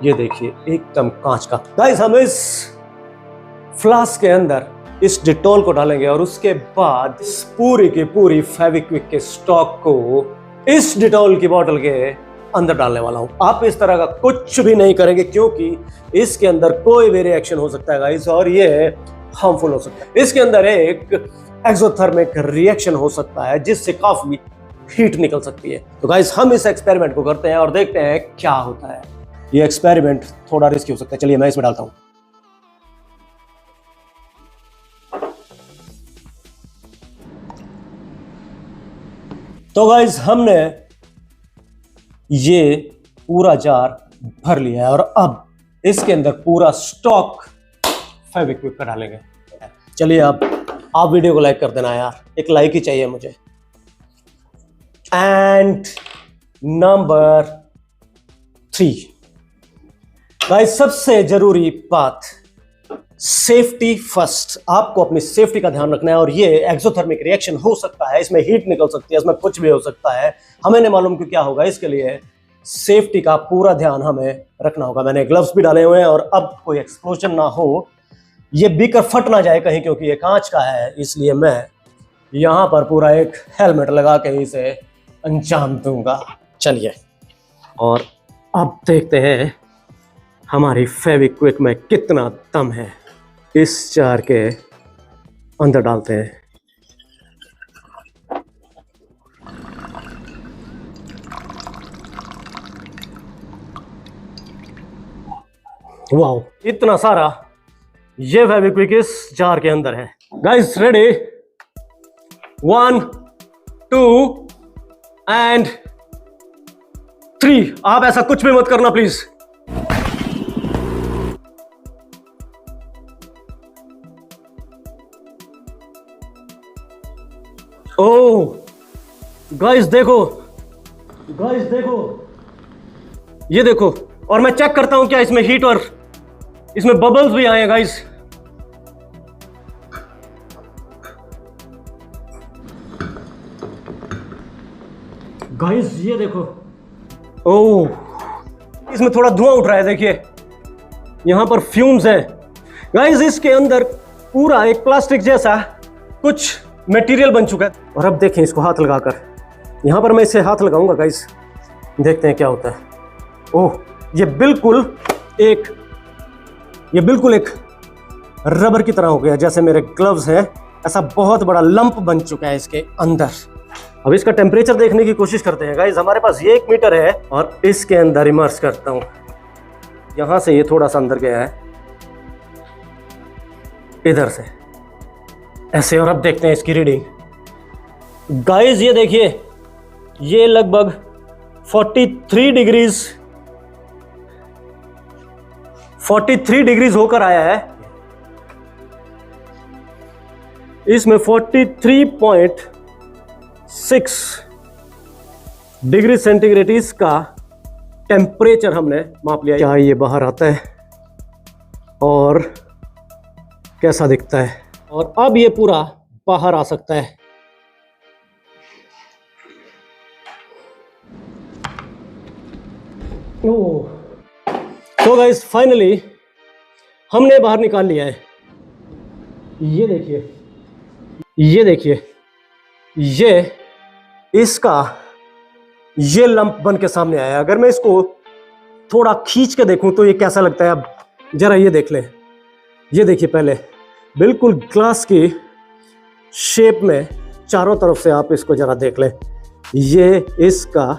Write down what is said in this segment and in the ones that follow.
ये देखिए एकदम कांच का। गाइस हम इस फ्लास्क के अंदर इस डिटॉल को डालेंगे और उसके बाद इस पूरी की पूरी फेविक्विक के स्टॉक को इस डिटॉल की बोतल के अंदर डालने वाला हूं। आप इस तरह का कुछ भी नहीं करेंगे क्योंकि इसके अंदर कोई भी रिएक्शन हो सकता है गाइस और ये हार्मफुल हो सकता है। इसके अंदर एक एक्सोथर्मिक रिएक्शन हो सकता है जिससे काफी हीट निकल सकती है। तो गाइस हम इस एक्सपेरिमेंट को करते हैं और देखते हैं क्या होता है। ये एक्सपेरिमेंट थोड़ा रिस्की हो सकता है। चलिए मैं इसमें डालता हूं। तो गाइस हमने ये पूरा जार भर लिया है और अब इसके अंदर पूरा स्टॉक फेविक्विक का डालेंगे। चलिए अब आप वीडियो को लाइक कर देना यार, एक लाइक ही चाहिए मुझे। एंड नंबर 3 गाइस, सबसे जरूरी बात, सेफ्टी फर्स्ट। आपको अपनी सेफ्टी का ध्यान रखना है और ये एक्सोथर्मिक रिएक्शन हो सकता है, इसमें हीट निकल सकती है, इसमें कुछ भी हो सकता है। हमें नहीं मालूम कि क्या होगा, इसके लिए सेफ्टी का पूरा ध्यान हमें रखना होगा। मैंने ग्लव्स भी डाले हुए हैं और अब कोई एक्सप्लोजन ना हो, ये बीकर फट ना जाए कहीं, क्योंकि ये कांच का है, इसलिए मैं यहां पर पूरा एक हेलमेट लगा के इसे अंजाम दूंगा। चलिए और अब देखते हैं हमारी फेविक्विक में कितना दम है। इस जार के अंदर डालते हैं। वाओ, इतना सारा ये फेविक्विक इस जार के अंदर है। Guys ready, 1 2 and 3। आप ऐसा कुछ भी मत करना प्लीज। ओह गाइस देखो, गाइस देखो, ये देखो। और मैं चेक करता हूं क्या इसमें हीट और इसमें बबल्स भी आए हैं गाइस। गाइस ये देखो, ओह इसमें थोड़ा धुआं उठ रहा है, देखिए यहां पर फ्यूम्स हैं गाइस। इसके अंदर पूरा एक प्लास्टिक जैसा कुछ मटेरियल बन चुका है। और अब देखें इसको हाथ लगाकर, यहां पर मैं इसे हाथ लगाऊंगा गाइस, देखते हैं क्या होता है। ओह ये बिल्कुल एक रबर की तरह हो गया, जैसे मेरे ग्लव्स हैं, ऐसा बहुत बड़ा लंप बन चुका है इसके अंदर। अब इसका टेम्परेचर देखने की कोशिश करते हैं गाइस। हमारे पास ये 1 मीटर है और इसके अंदर इमर्स करता हूं। यहां से ये थोड़ा सा अंदर गया है, इधर से ऐसे। और अब देखते हैं इसकी रीडिंग। गाइस ये देखिए, ये लगभग 43 डिग्रीज होकर आया है। इसमें 43.6 डिग्री सेंटीग्रेड इसका टेम्परेचर हमने माप लिया। क्या ये बाहर आता है और कैसा दिखता है, और अब ये पूरा बाहर आ सकता है। ओह तो गाइस फाइनली हमने बाहर निकाल लिया है। ये देखिए, ये देखिए, ये इसका ये लंप बन के सामने आया। अगर मैं इसको थोड़ा खींच के देखूं तो ये कैसा लगता है, अब जरा ये देख लें। ये देखिए, पहले बिल्कुल ग्लास की शेप में चारों तरफ से आप इसको जरा देख लें। ये इसका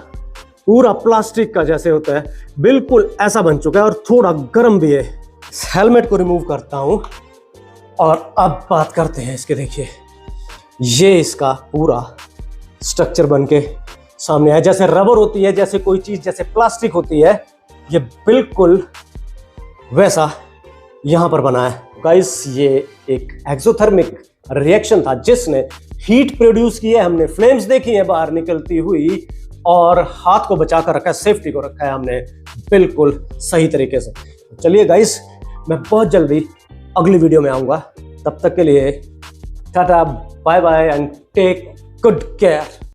पूरा प्लास्टिक का जैसे होता है, बिल्कुल ऐसा बन चुका है और थोड़ा गर्म भी है। इस हेलमेट को रिमूव करता हूं और अब बात करते हैं इसके। देखिए ये इसका पूरा स्ट्रक्चर बन के सामने है, जैसे रबर होती है, जैसे कोई चीज जैसे प्लास्टिक होती है, ये बिल्कुल वैसा यहां पर बना है। गाइस ये एक एक्सोथर्मिक रिएक्शन था जिसने हीट प्रोड्यूस की है। हमने फ्लेम्स देखी है बाहर निकलती हुई और हाथ को बचा कर रखा है, सेफ्टी को रखा है हमने बिल्कुल सही तरीके से। चलिए गाइस, मैं बहुत जल्दी अगली वीडियो में आऊंगा। तब तक के लिए tata, bye bye and take good care.